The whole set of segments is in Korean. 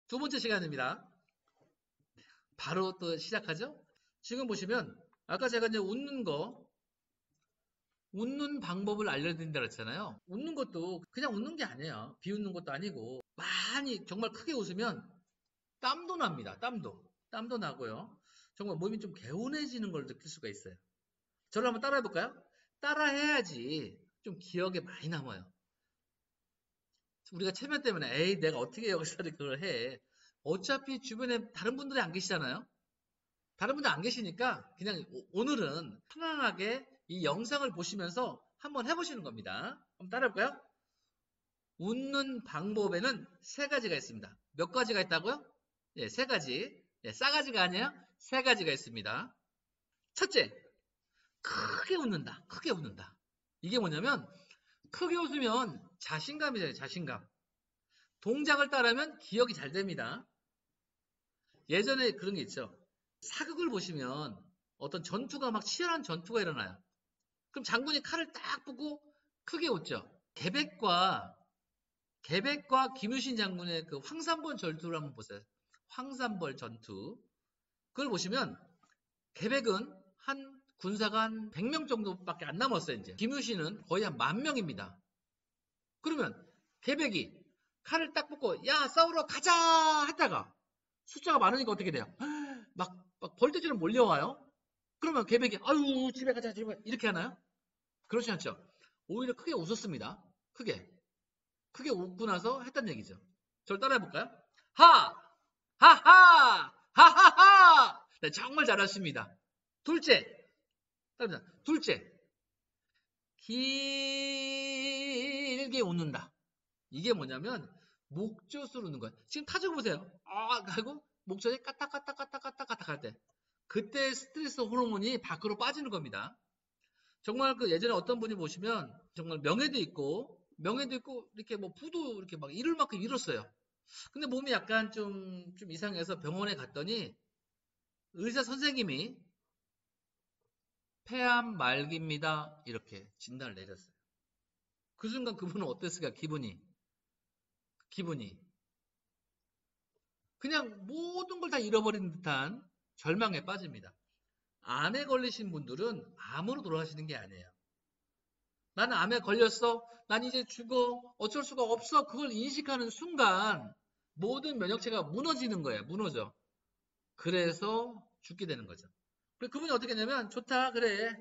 두 번째 시간입니다. 바로 또 시작하죠? 지금 보시면 아까 제가 이제 웃는 방법을 알려드린다 그랬잖아요. 웃는 것도 그냥 웃는 게 아니에요. 비웃는 것도 아니고 많이 정말 크게 웃으면 땀도 납니다. 땀도 나고요. 정말 몸이 좀 개운해지는 걸 느낄 수가 있어요. 저를 한번 따라해 볼까요? 따라해야지 좀 기억에 많이 남아요. 우리가 체면 때문에 에이 내가 어떻게 여기서 그걸 해. 어차피 주변에 다른 분들이 안 계시잖아요. 다른 분들 안 계시니까 그냥 오늘은 편안하게 이 영상을 보시면서 한번 해보시는 겁니다. 한번 따라해볼까요? 웃는 방법에는 세 가지가 있습니다. 몇 가지가 있다고요? 예, 세 가지. 예, 싸가지가 아니에요? 세 가지가 있습니다. 첫째, 크게 웃는다. 크게 웃는다. 이게 뭐냐면 크게 웃으면 자신감이잖아요. 자신감. 동작을 따르면 기억이 잘 됩니다. 예전에 그런 게 있죠. 사극을 보시면 어떤 전투가 막 치열한 전투가 일어나요. 그럼 장군이 칼을 딱 보고 크게 웃죠. 계백과 김유신 장군의 그 황산벌 전투를 한번 보세요. 황산벌 전투. 그걸 보시면 계백은 한 군사가 한 100명 정도밖에 안 남았어요, 이제. 김유신은 거의 한 10,000명입니다. 그러면 계백이 칼을 딱 뽑고 야, 싸우러 가자 했다가 숫자가 많으니까 어떻게 돼요? 막 벌떼처럼 몰려와요. 그러면 계백이 아유 집에 가자 이렇게 하나요? 그렇지 않죠. 오히려 크게 웃었습니다. 크게 웃고 나서 했단 얘기죠. 저를 따라해 볼까요? 하! 하하! 하하하! 네, 정말 잘하십니다. 둘째, 둘째, 길게 웃는다. 이게 뭐냐면 목젖으로 웃는 거예요. 지금 타적 보세요. 아, 하고 목젖이 까딱까딱까딱까딱 할 때. 그때 스트레스 호르몬이 밖으로 빠지는 겁니다. 정말 그 예전에 어떤 분이 보시면 정말 명예도 있고 이렇게 뭐 부도 이렇게 막 이를 만큼 잃었어요. 근데 몸이 약간 좀 이상해서 병원에 갔더니 의사 선생님이 폐암 말기입니다. 이렇게 진단을 내렸어요. 그 순간 그분은 어땠을까? 기분이. 그냥 모든 걸 다 잃어버린 듯한 절망에 빠집니다. 암에 걸리신 분들은 암으로 돌아가시는 게 아니에요. 나는 암에 걸렸어. 난 이제 죽어. 어쩔 수가 없어. 그걸 인식하는 순간 모든 면역체가 무너지는 거예요. 무너져. 그래서 죽게 되는 거죠. 그리고 그분이 어떻게 했냐면 좋다. 그래.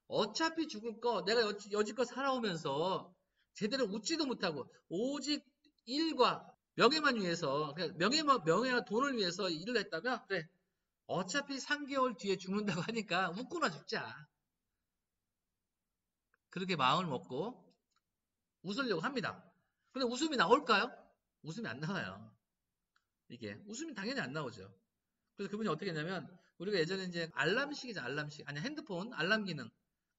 어차피 죽을 거 내가 여지껏 살아오면서 제대로 웃지도 못하고 오직 일과 명예만 위해서 그냥 명예와 돈을 위해서 일을 했다가 그래. 어차피 3개월 뒤에 죽는다고 하니까 웃고나 죽자. 그렇게 마음을 먹고 웃으려고 합니다. 근데 웃음이 나올까요? 웃음이 안 나와요. 이게 웃음이 당연히 안 나오죠. 그래서 그분이 어떻게 했냐면 우리가 예전에 이제 알람식이죠. 알람식. 아니 핸드폰 알람 기능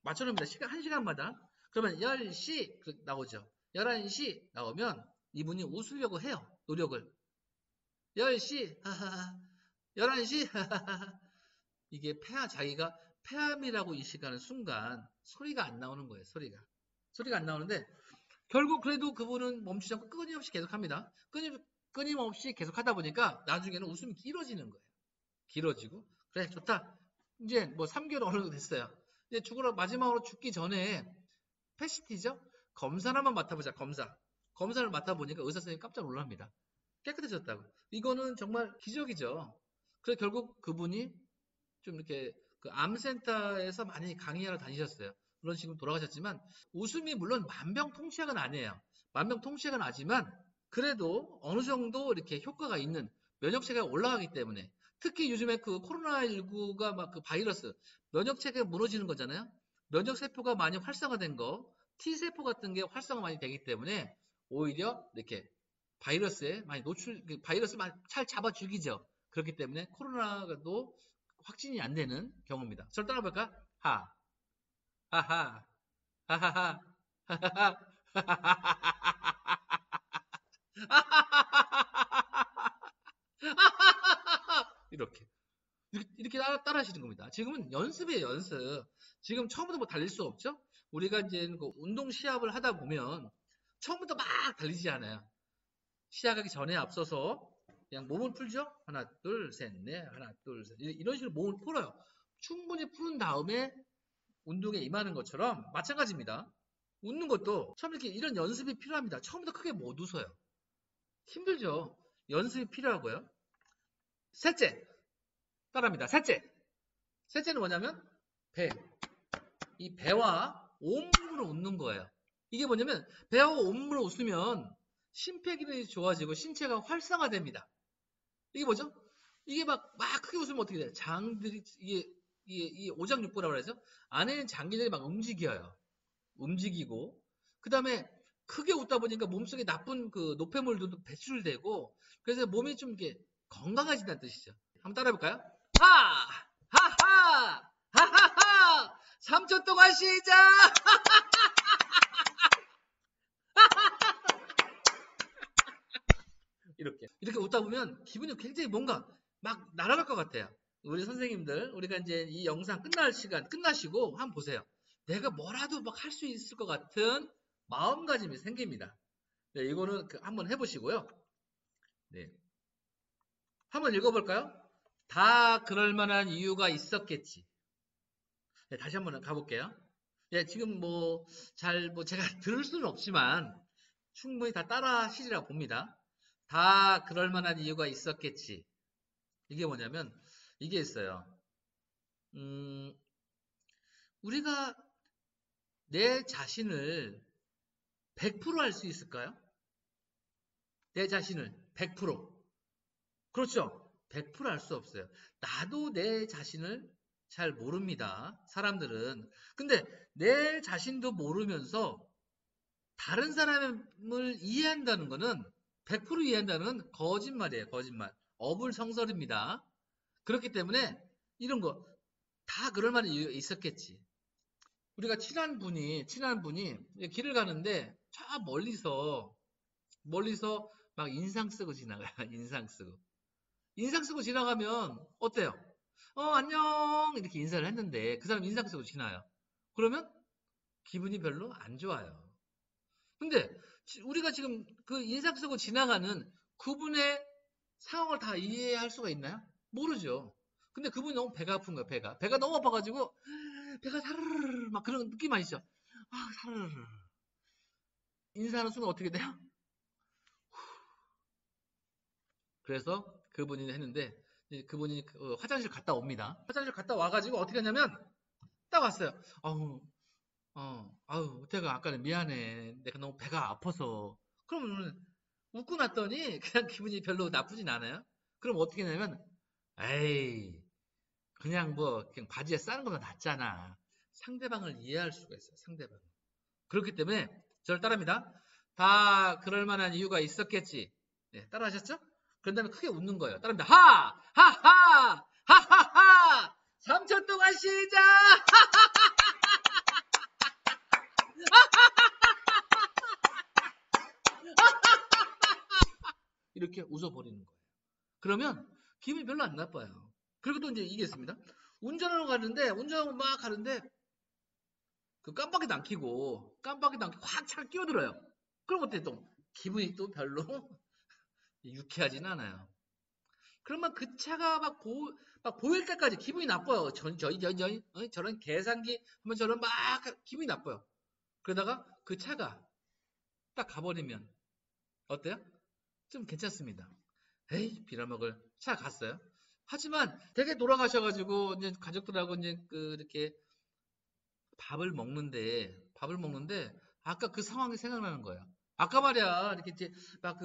맞춰놓습니다. 시간 1시간마다. 그러면 10시 나오죠. 11시 나오면 이분이 웃으려고 해요. 노력을. 10시 하하하 11시 하하하 이게 자기가 폐암이라고 인식하는 순간 소리가 안 나오는 거예요. 소리가 안 나오는데 결국 그래도 그분은 멈추지 않고 끊임없이 계속합니다. 끊임없이 계속하다 보니까 나중에는 웃음이 길어지는 거예요. 길어지고 그래 좋다. 이제 뭐 3개월 어느 정도 됐어요. 이제 마지막으로 죽기 전에 패시티죠? 검사를 한번 맡아보자. 검사를 맡아보니까 의사 선생님이 깜짝 놀랍니다. 깨끗해졌다고. 이거는 정말 기적이죠. 그래서 결국 그분이 좀 이렇게 그 암센터에서 많이 강의하러 다니셨어요. 물론 지금 돌아가셨지만 웃음이 물론 만병통치약은 아니에요. 만병통치약은 아니지만 그래도 어느 정도 이렇게 효과가 있는 면역체계가 올라가기 때문에 특히 요즘에 그 코로나19가 막 그 바이러스 면역체계가 무너지는 거잖아요. 면역세포가 많이 활성화된 거 T세포 같은 게 활성화 많이 되기 때문에 오히려 이렇게 바이러스에 많이 바이러스 많이 잘 잡아 죽이죠. 그렇기 때문에 코로나도 확진이 안 되는 경우입니다. 저를 따라볼까? 하하, 하하하, 하하하, 이렇게. 이렇게 따라 하시는 겁니다. 지금은 연습이에요, 연습. 지금 처음부터 뭐 달릴 수 없죠? 우리가 이제 그 운동 시합을 하다 보면 처음부터 막 달리지 않아요. 시작하기 전에 앞서서 그냥 몸을 풀죠. 하나, 둘, 셋, 넷, 하나, 둘, 셋. 이런 식으로 몸을 풀어요. 충분히 푸른 다음에 운동에 임하는 것처럼 마찬가지입니다. 웃는 것도 처음 이렇게 이런 연습이 필요합니다. 처음부터 크게 못 웃어요. 힘들죠. 연습이 필요하고요. 셋째, 따라합니다. 셋째는 뭐냐면 배. 이 배와 온몸으로 웃는 거예요. 이게 뭐냐면 배와 온몸으로 웃으면 심폐기능이 좋아지고 신체가 활성화됩니다. 이게 뭐죠? 이게 막 크게 웃으면 어떻게 돼요? 장들이 이게 오장육부라고 그러죠? 안에 있는 장기들이 막 움직여요. 움직이고 그 다음에 크게 웃다 보니까 몸속에 나쁜 그 노폐물도 배출되고 그래서 몸이 좀 이렇게 건강해진다는 뜻이죠. 한번 따라해볼까요? 하! 하하! 하하하! 3초 동안 시작! 이렇게 웃다 보면 기분이 굉장히 뭔가 막 날아갈 것 같아요. 우리 선생님들, 우리가 이제 이 영상 끝날 시간 끝나시고 한번 보세요. 내가 뭐라도 막 할 수 있을 것 같은 마음가짐이 생깁니다. 네, 이거는 한번 해보시고요. 네. 한번 읽어볼까요? 다 그럴 만한 이유가 있었겠지. 네, 다시 한번 가볼게요. 네, 지금 제가 들을 수는 없지만 충분히 다 따라 하시리라 봅니다. 다 그럴 만한 이유가 있었겠지. 이게 뭐냐면 이게 있어요. 우리가 내 자신을 100% 알 수 있을까요? 내 자신을 100%. 그렇죠? 100% 알 수 없어요. 나도 내 자신을 잘 모릅니다. 사람들은. 근데 내 자신도 모르면서 다른 사람을 이해한다는 거는 100% 이해한다는 건 거짓말이에요. 거짓말. 어불성설입니다. 그렇기 때문에 이런 거 다 그럴 만한 이유가 있었겠지. 우리가 친한 분이 길을 가는데 저 멀리서 막 인상 쓰고 지나가요. 인상 쓰고 지나가면 어때요? 안녕 이렇게 인사를 했는데 그 사람 인상 쓰고 지나요. 그러면 기분이 별로 안 좋아요. 근데 우리가 지금 그 인상 쓰고 지나가는 그분의 상황을 다 이해할 수가 있나요? 모르죠. 근데 그분이 너무 배가 아픈 거예요. 배가 너무 아파가지고 배가 사르르르 막 그런 느낌 아시죠? 사르르르 인사하는 순간 어떻게 돼요? 그래서 그분이 했는데 그분이 화장실 갔다 옵니다. 화장실 갔다 와가지고 어떻게 하냐면 딱 왔어요. 우태가 아까는 미안해. 내가 너무 배가 아파서. 그러면 웃고 났더니 그냥 기분이 별로 나쁘진 않아요. 그럼 어떻게 하냐면 에이 그냥 바지에 싸는 거보다 낫잖아. 상대방을 이해할 수가 있어요. 상대방. 그렇기 때문에 저를 따라합니다. 다 그럴 만한 이유가 있었겠지. 네, 따라하셨죠? 그런 다음에 크게 웃는 거예요. 따라합니다. 하하하! 하하하! 3초 동안 시작! 이렇게 웃어버리는 거예요. 그러면 기분이 별로 안 나빠요. 그리고 또 이제 이게 있습니다. 운전하고 막 가는데 그 깜빡이도 안 켜고 확 차가 끼어들어요. 그럼 어때 또 기분이 또 별로 유쾌하진 않아요. 그러면 그 차가 막 보일 때까지 기분이 나빠요. 저런 계산기 하면 저런 막 기분이 나빠요. 그러다가 그 차가 딱 가버리면 어때요? 좀 괜찮습니다. 에이 빌어먹을 차 갔어요. 하지만 되게 돌아가셔가지고 이제 가족들하고 이제 이렇게 밥을 먹는데 아까 그 상황이 생각나는 거예요. 아까 말이야 이렇게 이제 막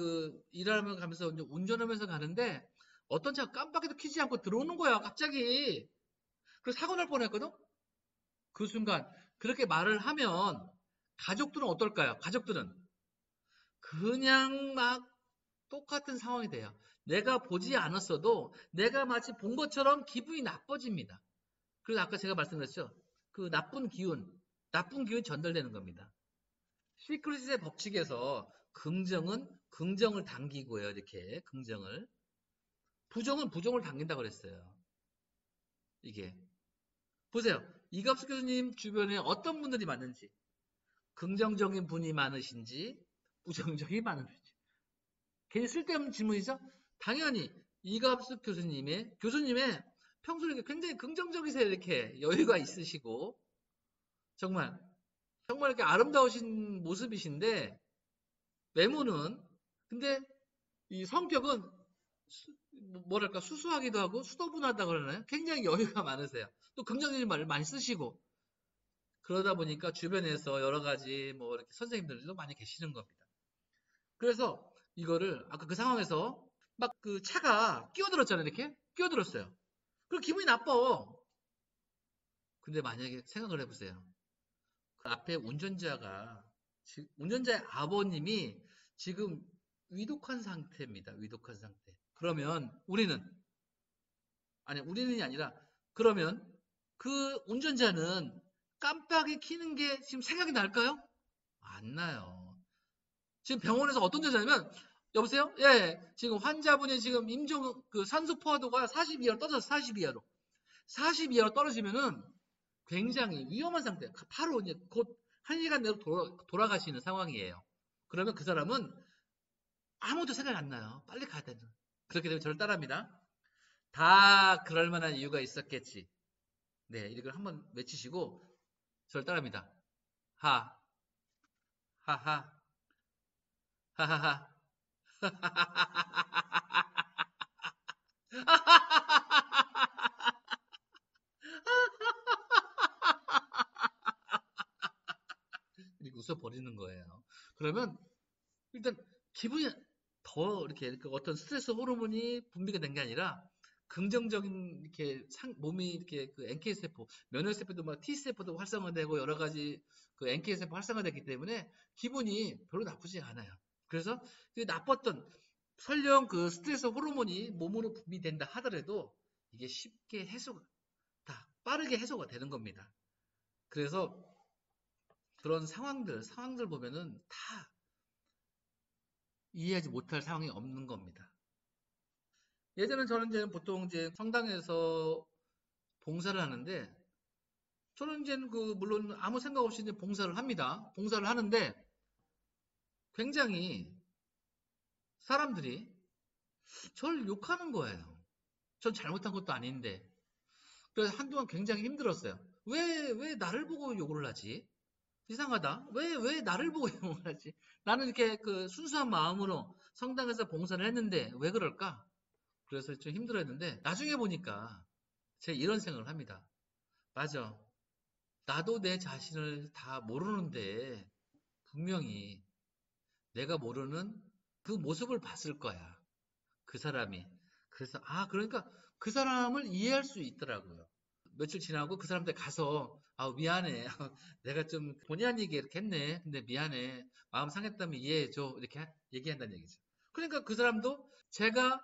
일하러 가면서 이제 운전하면서 가는데 어떤 차가 깜빡이도 켜지 않고 들어오는 거야 갑자기. 그래서 사고 날 뻔했거든. 그 순간 그렇게 말을 하면 가족들은 어떨까요? 가족들은 그냥 막 똑같은 상황이 돼요. 내가 보지 않았어도 내가 마치 본 것처럼 기분이 나빠집니다. 그래서 아까 제가 말씀드렸죠. 그 나쁜 기운 전달되는 겁니다. 시크릿의 법칙에서 긍정은 긍정을 당기고요. 이렇게 긍정을. 부정은 부정을 당긴다고 그랬어요. 이게. 보세요. 이갑수 교수님 주변에 어떤 분들이 많은지. 긍정적인 분이 많으신지 부정적이 많으신지. 괜히 쓸데없는 질문이죠? 당연히 이갑수 교수님의 평소에 굉장히 긍정적이세요. 이렇게 여유가 있으시고 정말 이렇게 아름다우신 모습이신데 외모는 근데 이 성격은 뭐랄까 수수하기도 하고 수도분하다 그러나요? 굉장히 여유가 많으세요. 또 긍정적인 말을 많이 쓰시고 그러다 보니까 주변에서 여러 가지 뭐 이렇게 선생님들도 많이 계시는 겁니다. 그래서 이거를 아까 그 상황에서 막 그 차가 끼어들었잖아요. 이렇게 끼어들었어요. 그럼 기분이 나빠. 근데 만약에 생각을 해보세요. 그 앞에 운전자의 아버님이 지금 위독한 상태입니다. 위독한 상태. 그러면 우리는이 아니라 그러면 그 운전자는 깜빡이 켜는 게 지금 생각이 날까요? 안 나요. 지금 병원에서 어떤 여자냐면 여보세요? 예, 지금 환자분이 지금 임종 그 산소 포화도가 40 이하로 떨어졌어. 40 이하로. 40 이하로 떨어지면은 굉장히 위험한 상태. 바로 이제 곧 1시간 내로 돌아가시는 상황이에요. 그러면 그 사람은 아무도 생각이 안 나요. 빨리 가야 되는. 그렇게 되면 저를 따라합니다. 다 그럴 만한 이유가 있었겠지. 네, 이걸 한번 외치시고 저를 따라합니다. 하, 하하, 하하하. 이렇게 웃어버리는 거예요. 그러면 일단 기분이 더 이렇게 그 어떤 스트레스 호르몬이 분비가 된 게 아니라 긍정적인 이렇게 몸이 이렇게 그 NK 세포, 면역 세포도 막 T 세포도 활성화되고 여러 가지 그 NK 세포 활성화되기 때문에 기분이 별로 나쁘지 않아요. 그래서 그 나빴던 설령 그 스트레스 호르몬이 몸으로 분비된다 하더라도 이게 쉽게 해소가 다 빠르게 해소가 되는 겁니다. 그래서 그런 상황들 보면은 다 이해하지 못할 상황이 없는 겁니다. 예전에 저는 이제 보통 이제 성당에서 봉사를 하는데 저는 이제 그 물론 아무 생각 없이 이제 봉사를 합니다. 봉사를 하는데 굉장히 사람들이 저를 욕하는 거예요. 전 잘못한 것도 아닌데. 그래서 한동안 굉장히 힘들었어요. 왜 나를 보고 욕을 하지? 이상하다. 왜 나를 보고 욕을 하지? 나는 이렇게 그 순수한 마음으로 성당에서 봉사를 했는데 왜 그럴까? 그래서 좀 힘들었는데 나중에 보니까 제가 이런 생각을 합니다. 맞아. 나도 내 자신을 다 모르는데 분명히 내가 모르는 그 모습을 봤을 거야. 그 사람이. 그래서 그러니까 그 사람을 이해할 수 있더라고요. 며칠 지나고 그 사람한테 가서 미안해. 내가 좀 본의 아니게 이렇게 했네. 근데 미안해. 마음 상했다면 이해해줘. 이렇게 얘기한다는 얘기죠. 그러니까 그 사람도 제가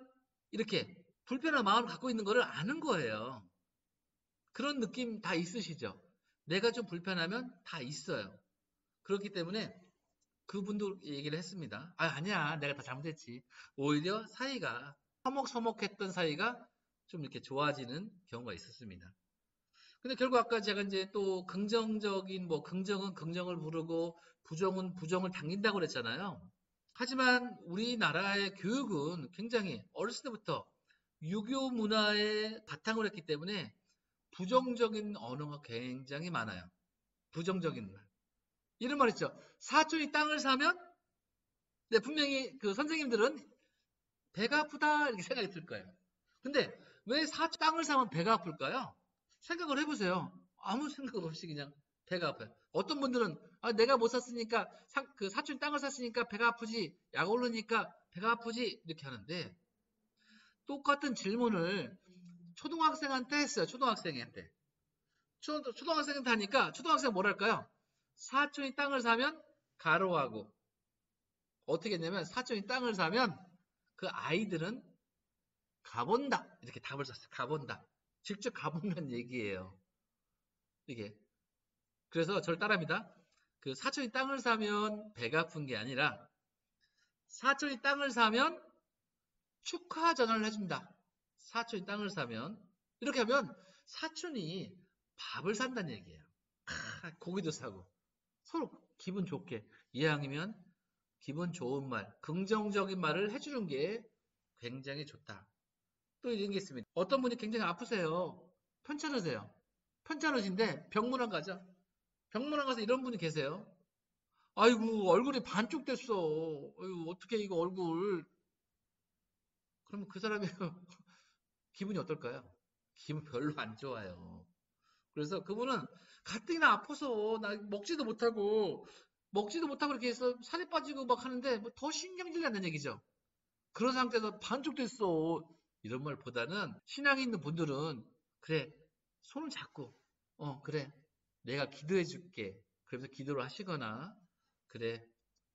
이렇게 불편한 마음을 갖고 있는 거를 아는 거예요. 그런 느낌 다 있으시죠? 내가 좀 불편하면 다 있어요. 그렇기 때문에 그분도 얘기를 했습니다. 아니야. 내가 다 잘못했지. 오히려 사이가 서먹서먹했던 사이가 좀 이렇게 좋아지는 경우가 있었습니다. 근데 결국 아까 제가 이제 또 긍정적인 긍정은 긍정을 부르고 부정은 부정을 당긴다고 그랬잖아요. 하지만 우리나라의 교육은 굉장히 어렸을 때부터 유교 문화에 바탕을 했기 때문에 부정적인 언어가 굉장히 많아요. 부정적인 말. 이런 말 있죠. 사촌이 땅을 사면, 네, 분명히 그 선생님들은 배가 아프다 이렇게 생각이 들 거예요. 근데 왜 사촌 땅을 사면 배가 아플까요? 생각을 해보세요. 아무 생각 없이 그냥 배가 아파요. 어떤 분들은 내가 못 샀으니까 그 사촌 땅을 샀으니까 배가 아프지, 약 오르니까 배가 아프지 이렇게 하는데 똑같은 질문을 초등학생한테 했어요. 초등학생한테. 초등학생한테 하니까 초등학생 뭐랄까요? 사촌이 땅을 사면 가로하고 어떻게 했냐면 사촌이 땅을 사면 그 아이들은 가본다 이렇게 답을 썼어요. 가본다. 직접 가본다는 얘기예요. 이게 그래서 저를 따라합니다. 그 사촌이 땅을 사면 배가 아픈 게 아니라 사촌이 땅을 사면 축하 전화를 해준다. 사촌이 땅을 사면 이렇게 하면 사촌이 밥을 산다는 얘기예요. 고기도 사고 서로 기분 좋게 이왕이면 기분 좋은 말, 긍정적인 말을 해주는 게 굉장히 좋다. 또 이런 게 있습니다. 어떤 분이 굉장히 아프세요. 편찮으세요. 편찮으신데 병문안 가죠. 병문안 가서 이런 분이 계세요. 아이고 얼굴이 반쪽 됐어. 아이고 어떻게 이거 얼굴. 그러면 그 사람이 기분이 어떨까요? 기분 별로 안 좋아요. 그래서 그분은 가뜩이나 아파서 나 먹지도 못하고 이렇게 해서 살이 빠지고 막 하는데 뭐 더 신경질이 난다는 얘기죠. 그런 상태에서 반쪽 됐어. 이런 말보다는 신앙이 있는 분들은 그래 손을 잡고 그래 내가 기도해 줄게. 그러면서 기도를 하시거나 그래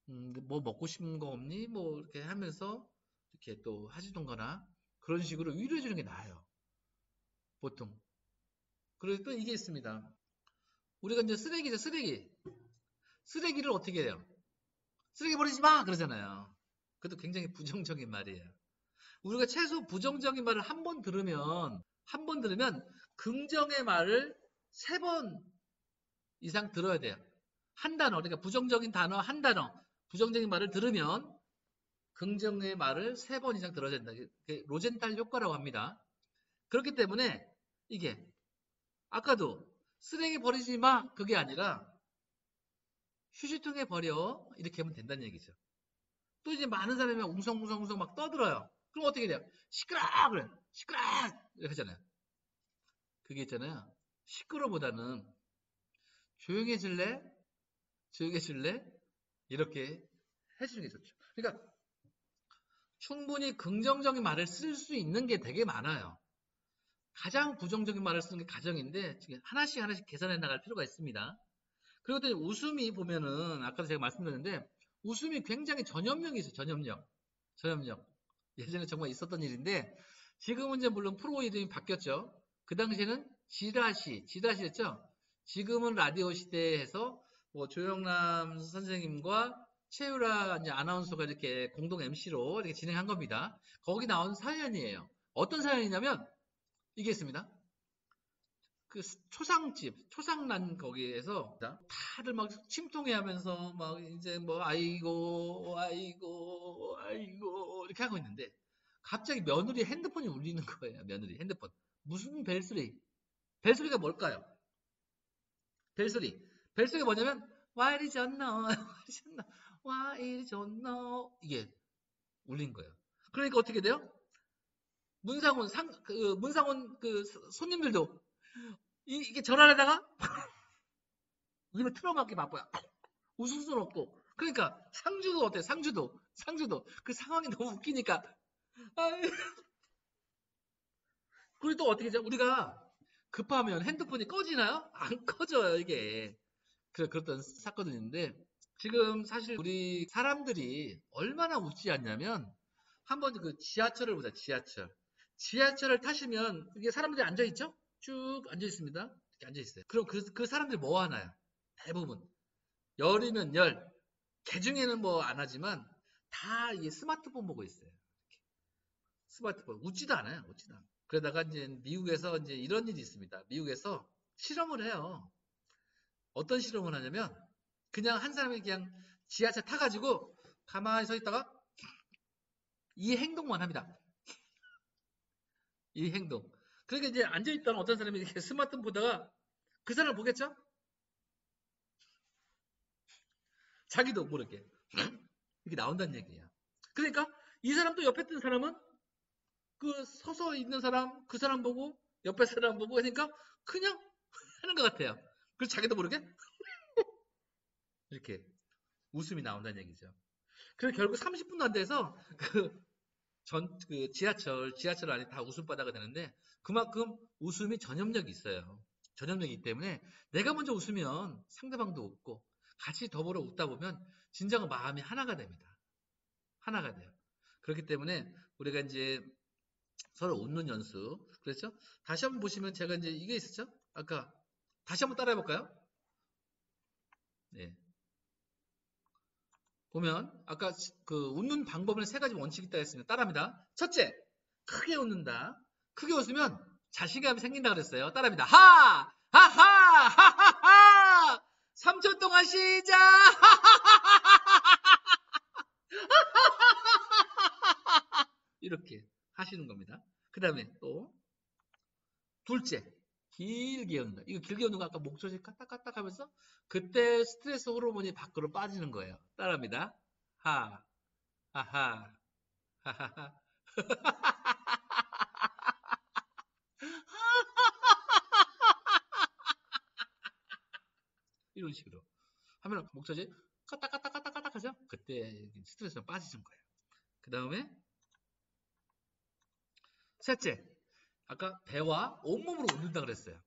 뭐 먹고 싶은 거 없니? 뭐 이렇게 하면서 이렇게 또 하시던거나 그런 식으로 위로해 주는 게 나아요. 보통. 그래서 또 이게 있습니다. 우리가 이제 쓰레기죠, 쓰레기. 쓰레기를 어떻게 해요? 쓰레기 버리지 마! 그러잖아요. 그것도 굉장히 부정적인 말이에요. 우리가 최소 부정적인 말을 한 번 들으면 긍정의 말을 3번 이상 들어야 돼요. 한 단어, 그러니까 부정적인 단어 한 단어, 부정적인 말을 들으면 긍정의 말을 3번 이상 들어야 된다. 로젠탈 효과라고 합니다. 그렇기 때문에 이게 아까도 쓰레기 버리지 마 그게 아니라 휴지통에 버려 이렇게 하면 된다는 얘기죠. 또 이제 많은 사람이 웅성웅성웅성 막 떠들어요. 그럼 어떻게 돼요? 시끄러 그래 시끄러 이렇게 하잖아요. 그게 있잖아요. 시끄러보다는 조용해질래? 조용해질래? 이렇게 해주는 게 좋죠. 그러니까 충분히 긍정적인 말을 쓸 수 있는 게 되게 많아요. 가장 부정적인 말을 쓰는 게 가정인데 지금 하나씩 하나씩 계산해 나갈 필요가 있습니다. 그리고 또 웃음이 보면은 아까도 제가 말씀드렸는데 웃음이 굉장히 전염력이 있어요. 전염력. 예전에 정말 있었던 일인데 지금은 이제 물론 프로 이름이 바뀌었죠. 그 당시에는 지라시였죠. 지금은 라디오 시대에서 뭐 조영남 선생님과 최유라 이제 아나운서가 이렇게 공동 MC로 이렇게 진행한 겁니다. 거기 나온 사연이에요. 어떤 사연이냐면 이게 있습니다. 그 초상난 거기에서 다들 막 침통해 하면서 막 이제 뭐 아이고 이렇게 하고 있는데 갑자기 며느리 핸드폰이 울리는 거예요. 며느리 핸드폰. 무슨 벨소리? 벨소리가 뭘까요? 벨소리. 벨소리가 뭐냐면 Why did you know? Why did you know? 이게 울린 거예요. 그러니까 어떻게 돼요? 문상훈 그 손님들도 이게 전화하다가 입을 틀어막기 바빠요. 웃을 수는 없고. 그러니까 상주도 어때? 상주도 그 상황이 너무 웃기니까. 그리고 또 어떻게 죠 우리가 급하면 핸드폰이 꺼지나요? 안 꺼져요 이게. 그랬던 사건이 있는데 지금 사실 우리 사람들이 얼마나 웃지 않냐면 한번 그 지하철을 보자. 지하철을 타시면 이게 사람들이 앉아 있죠? 쭉 앉아 있습니다. 이렇게 앉아 있어요. 그럼 그 사람들이 뭐 하나요? 대부분 열이면 열, 개중에는 뭐 안 하지만 다 이게 스마트폰 보고 있어요. 스마트폰 웃지도 않아요. 그러다가 이제 미국에서 이제 이런 일이 있습니다. 미국에서 실험을 해요. 어떤 실험을 하냐면 그냥 한 사람이 그냥 지하철 타가지고 가만히 서 있다가 이 행동만 합니다. 이 행동. 그러니까 이제 앉아있던 어떤 사람이 이렇게 스마트폰 보다가 그 사람을 보겠죠? 자기도 모르게 이렇게 나온다는 얘기야. 그러니까 이 사람 또 옆에 있던 사람은 그 서서 있는 사람, 그 사람 보고 옆에 사람 보고 하니까 그냥 하는 것 같아요. 그래서 자기도 모르게 이렇게 웃음이 나온다는 얘기죠. 그래서 결국 30분도 안 돼서 그 지하철 안에 다 웃음바다가 되는데 그만큼 웃음이 전염력이 있어요. 전염력이기 때문에 내가 먼저 웃으면 상대방도 웃고 같이 더불어 웃다 보면 진정한 마음이 하나가 됩니다. 하나가 돼요. 그렇기 때문에 우리가 이제 서로 웃는 연습. 그렇죠? 다시 한번 보시면 제가 이제 이게 있었죠? 아까 다시 한번 따라해 볼까요? 네. 보면 아까 그 웃는 방법은 3가지 원칙이 있다고 했습니다. 따라합니다. 첫째, 크게 웃는다. 크게 웃으면 자신감이 생긴다 그랬어요. 따라합니다. 하하! 하하하! 3초 동안 시작! 이렇게 하시는 겁니다. 그 다음에 또 둘째, 길게 웃는다. 이거 길게 웃는 거 아까 목젖이 까딱까딱 하면서 그때 스트레스 호르몬이 밖으로 빠지는 거예요. 따라합니다. 하, 하하, 하하하. 이런 식으로 하면 목젖이 까딱까딱까딱 하죠. 그때 스트레스가 빠지는 거예요. 그 다음에 셋째, 아까 배와 온몸으로 웃는다 그랬어요.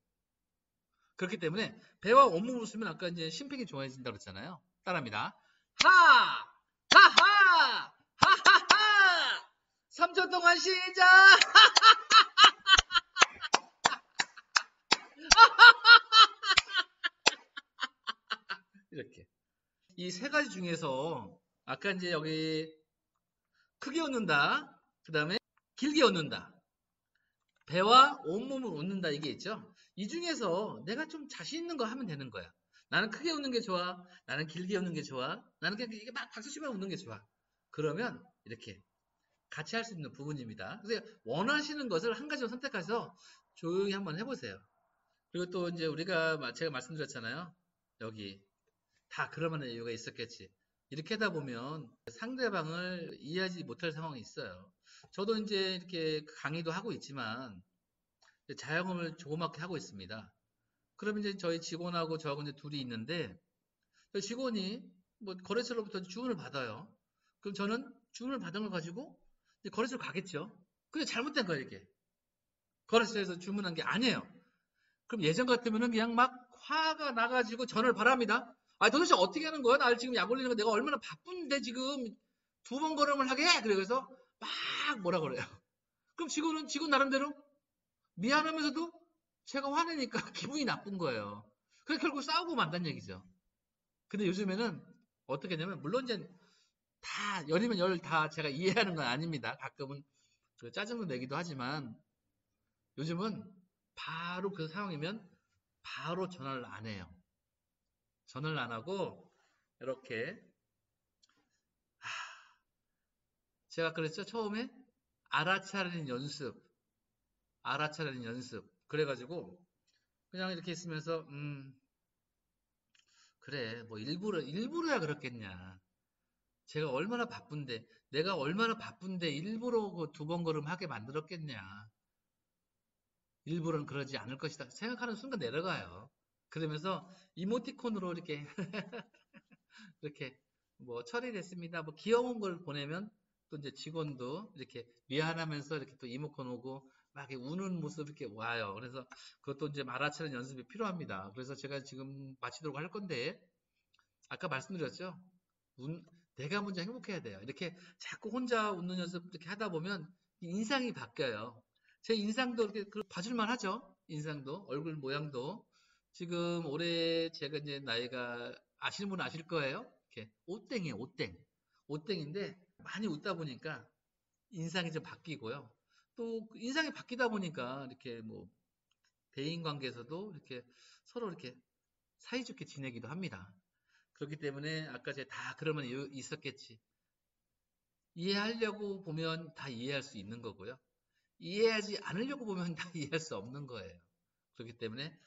그렇기 때문에 배와 온몸으로 쓰면 아까 이제 심폐기 좋아진다 그랬잖아요. 따라합니다. 하! 하하! 하하하! 3초 동안 시작! 이렇게. 이 세 가지 중에서 아까 이제 여기 크게 웃는다. 그 다음에 길게 웃는다. 배와 온몸을 웃는다 이게 있죠. 이 중에서 내가 좀 자신 있는 거 하면 되는 거야. 나는 크게 웃는 게 좋아. 나는 길게 웃는 게 좋아. 나는 그냥 이게 막 박수 치며 웃는 게 좋아. 그러면 이렇게 같이 할 수 있는 부분입니다. 그래서 원하시는 것을 한 가지로 선택해서 조용히 한번 해보세요. 그리고 또 이제 우리가 제가 말씀드렸잖아요. 여기 다 그럴 만한 이유가 있었겠지. 이렇게 하다 보면 상대방을 이해하지 못할 상황이 있어요. 저도 이제 이렇게 강의도 하고 있지만 자영업을 조그맣게 하고 있습니다. 그러면 이제 저희 직원하고 저하고 이제 둘이 있는데 직원이 뭐 거래처로부터 주문을 받아요. 그럼 저는 주문을 받은 걸 가지고 이제 거래처로 가겠죠. 근데 잘못된 거예요, 이게. 거래처에서 주문한 게 아니에요. 그럼 예전 같으면은 그냥 막 화가 나가지고 전화를 바랍니다. 아, 도대체 어떻게 하는 거야? 나 지금 약 올리는 거 내가 얼마나 바쁜데 지금 두 번 걸음을 하게 해? 그래서 막 뭐라 그래요. 그럼 직원은 직원 나름대로 미안하면서도 제가 화내니까 기분이 나쁜 거예요. 그래서 결국 싸우고 만단 얘기죠. 근데 요즘에는 어떻게 하냐면 물론 이제 다 열이면 열 다 제가 이해하는 건 아닙니다. 가끔은 그 짜증도 내기도 하지만 요즘은 바로 그 상황이면 바로 전화를 안 해요. 전화를 안 하고 이렇게 제가 그랬죠. 처음에 알아차리는 연습, 알아차리는 연습. 그래가지고 그냥 이렇게 있으면서 그래 뭐 일부러야 그렇겠냐. 제가 얼마나 바쁜데 내가 얼마나 바쁜데 일부러 그 두 번 걸음 하게 만들었겠냐. 일부러는 그러지 않을 것이다. 생각하는 순간 내려가요. 그러면서 이모티콘으로 이렇게 이렇게 뭐 처리됐습니다. 뭐 귀여운 걸 보내면 또 이제 직원도 이렇게 미안하면서 이렇게 또 이모콘 오고 막 이렇게 우는 모습 이렇게 와요. 그래서 그것도 이제 말아치는 연습이 필요합니다. 그래서 제가 지금 마치도록 할 건데 아까 말씀드렸죠. 내가 먼저 행복해야 돼요. 이렇게 자꾸 혼자 웃는 연습 이렇게 하다 보면 인상이 바뀌어요. 제 인상도 이렇게 봐줄만 하죠. 인상도 얼굴 모양도 지금 올해 제가 이제 나이가 아시는 분은 아실 거예요. 이렇게 오땡이에요. 오땡. 오땡인데 많이 웃다 보니까 인상이 좀 바뀌고요. 또 인상이 바뀌다 보니까 이렇게 뭐 대인 관계에서도 이렇게 서로 이렇게 사이좋게 지내기도 합니다. 그렇기 때문에 아까 제가 다 그러면 있었겠지. 이해하려고 보면 다 이해할 수 있는 거고요. 이해하지 않으려고 보면 다 이해할 수 없는 거예요. 그렇기 때문에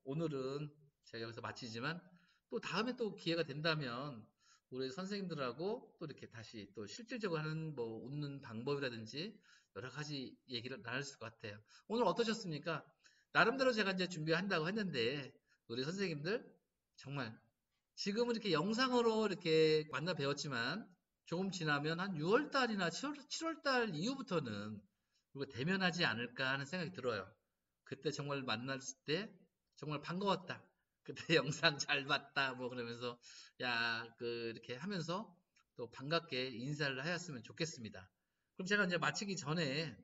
오늘은 제가 여기서 마치지만 또 다음에 또 기회가 된다면 우리 선생님들하고 또 이렇게 다시 또 실질적으로 하는 뭐 웃는 방법이라든지 여러 가지 얘기를 나눌 것 같아요. 오늘 어떠셨습니까? 나름대로 제가 이제 준비한다고 했는데 우리 선생님들 정말 지금은 이렇게 영상으로 이렇게 만나 배웠지만 조금 지나면 한 6월 달이나 7월 달 이후부터는 우리가 대면하지 않을까 하는 생각이 들어요. 그때 정말 만났을 때 정말 반가웠다. 그때 영상 잘 봤다. 뭐 그러면서 야, 이렇게 하면서 또 반갑게 인사를 하였으면 좋겠습니다. 그럼 제가 이제 마치기 전에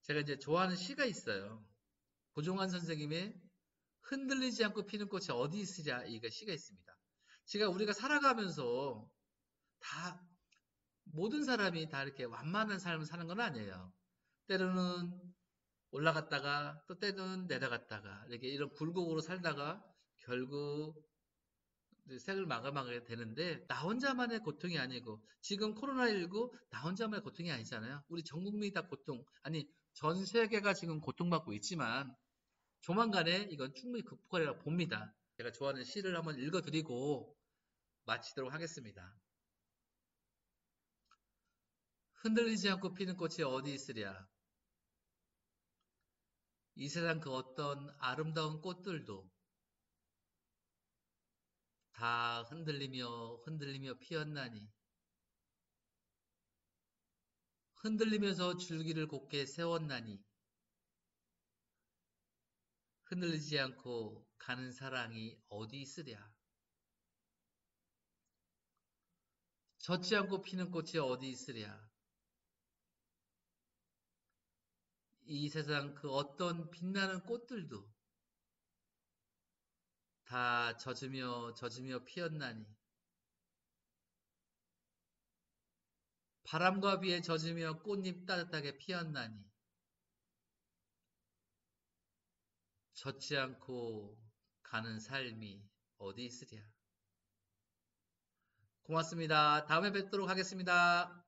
제가 이제 좋아하는 시가 있어요. 고종환 선생님의 흔들리지 않고 피는 꽃이 어디 있으랴 이거 시가 있습니다. 제가 우리가 살아가면서 다 모든 사람이 다 이렇게 완만한 삶을 사는 건 아니에요. 때로는 올라갔다가 또 때로는 내려갔다가 이렇게 이런 굴곡으로 살다가 결국 이제 생을 마감하게 되는데 나 혼자만의 고통이 아니고 지금 코로나19 나 혼자만의 고통이 아니잖아요. 우리 전 국민이 다 고통, 아니 전 세계가 지금 고통받고 있지만 조만간에 이건 충분히 극복하리라 봅니다. 제가 좋아하는 시를 한번 읽어드리고 마치도록 하겠습니다. 흔들리지 않고 피는 꽃이 어디 있으랴. 이 세상 그 어떤 아름다운 꽃들도 다 흔들리며 피었나니 흔들리면서 줄기를 곧게 세웠나니 흔들리지 않고 가는 사랑이 어디 있으랴. 젖지 않고 피는 꽃이 어디 있으랴. 이 세상 그 어떤 빛나는 꽃들도 다 젖으며 피었나니 바람과 비에 젖으며 꽃잎 따뜻하게 피었나니 젖지 않고 가는 삶이 어디 있으랴. 고맙습니다. 다음에 뵙도록 하겠습니다.